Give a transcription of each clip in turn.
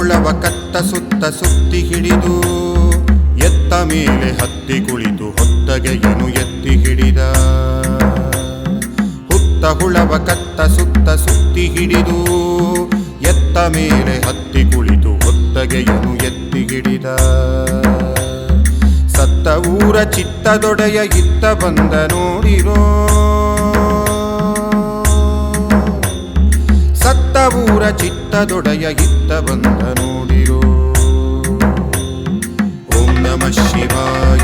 ಹುಳವ ಕತ್ತ ಸುತ್ತ ಸುತ್ತಿ ಹಿಡಿದು ಎತ್ತ ಮೇಲೆ ಹತ್ತಿ ಕುಳಿತು ಹೊತ್ತಗೆಯನು ಎತ್ತಿ ಹಿಡಿದ. ಹುತ್ತ ಹುಳವ ಕತ್ತ ಸುತ್ತ ಸುತ್ತಿ ಹಿಡಿದು ಎತ್ತ ಮೇಲೆ ಹತ್ತಿ ಕುಳಿತು ಹೊತ್ತಗೆಯನು ಎತ್ತಿ ಹಿಡಿದ. ಸತ್ತ ಊರ ಚಿತ್ತದೊಡೆಯ ಇತ್ತ ಬಂದ ನೋಡಿರೋ, ಸತ್ತ ಊರ ಚಿತ್ತದೊಡೆಯ ಇತ್ತ ಬಂದ ನೋಡಿರೋ. ಓಂ ನಮಃ ಶಿವಾಯ,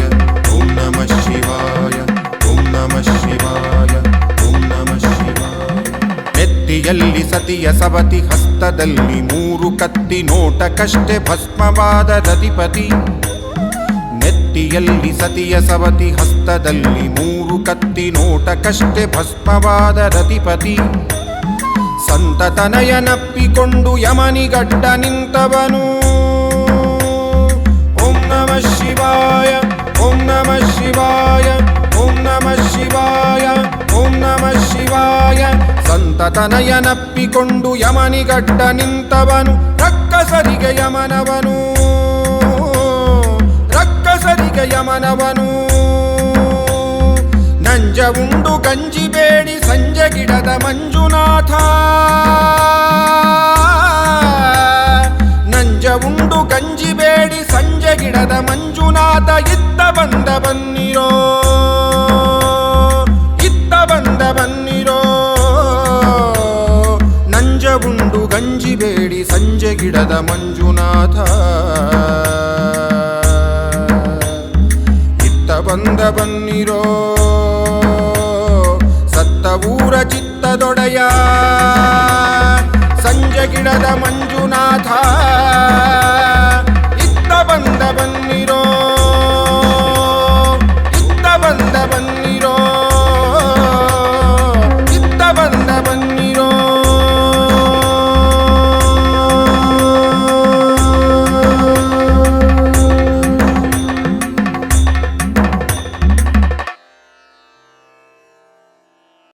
ಓಂ ನಮಃ ಶಿವಾಯ, ಓಂ ನಮಃ ಶಿವಾಯ, ಓಂ ನಮಃ ಶಿವಾಯ. ನೆತ್ತಿಯಲ್ಲಿ ಸತಿಯ ಸವತಿ, ಹಸ್ತದಲ್ಲಿ 3 ಕತ್ತಿ, ನೋಟಕ್ಕಷ್ಟೇ ಭಸ್ಮವಾದ ರತಿಪತಿ. ನೆತ್ತಿಯಲ್ಲಿ ಸತಿಯ ಸವತಿ, ಹಸ್ತದಲ್ಲಿ 3 ಕತ್ತಿ, ನೋಟಕ್ಕಷ್ಟೇ ಭಸ್ಮವಾದ ರತಿಪತಿ. ಸಂತತನಯನಪ್ಪಿಕೊಂಡು ಯಮನಿಗಡ್ಡ ನಿಂತವನು. ಓಂ ನಮಃ ಶಿವಾಯ, ಓಂ ನಮಃ ಶಿವಾಯ, ಓಂ ನಮಃ ಶಿವಾಯ, ಓಂ ನಮಃ ಶಿವಾಯ. ಸಂತತನಯನಪ್ಪಿಕೊಂಡು ಯಮನಿಗಡ್ಡ ನಿಂತವನು. ರಕ್ಕಸರಿಗೆ ಯಮನವನು, ರಕ್ಕಸರಿಗೆ ಯಮನವನು. ನಂಜ ಉಂಡು ಗಂಜಿ ಬೇಡಿ ಸಂಜೆ ಗಿಡದ ಮಂಜುನಾಥ. ನಂಜ ಉಂಡು ಗಂಜಿ ಬೇಡಿ ಸಂಜೆ ಗಿಡದ ಮಂಜುನಾಥ. ಇತ್ತ ಬಂದ ಬನ್ನಿರೋ, ಇತ್ತ ಬಂದ ಬನ್ನಿರೋ. ನಂಜ ಉಂಡು ಗಂಜಿ ಬೇಡಿ ಸಂಜೆ ಗಿಡದ ಮಂಜುನಾಥ. ಇತ್ತ ಬಂದ ಬನ್ನಿರೋ. ಸತ್ತ ಊರ ಚಿತ್ತದೊಡೆಯ ಸಂಜೆ ಗಿಡದ ಮಂಜುನಾಥ. ಇತ್ತ ಬಂದ ಬನ್ನಿ.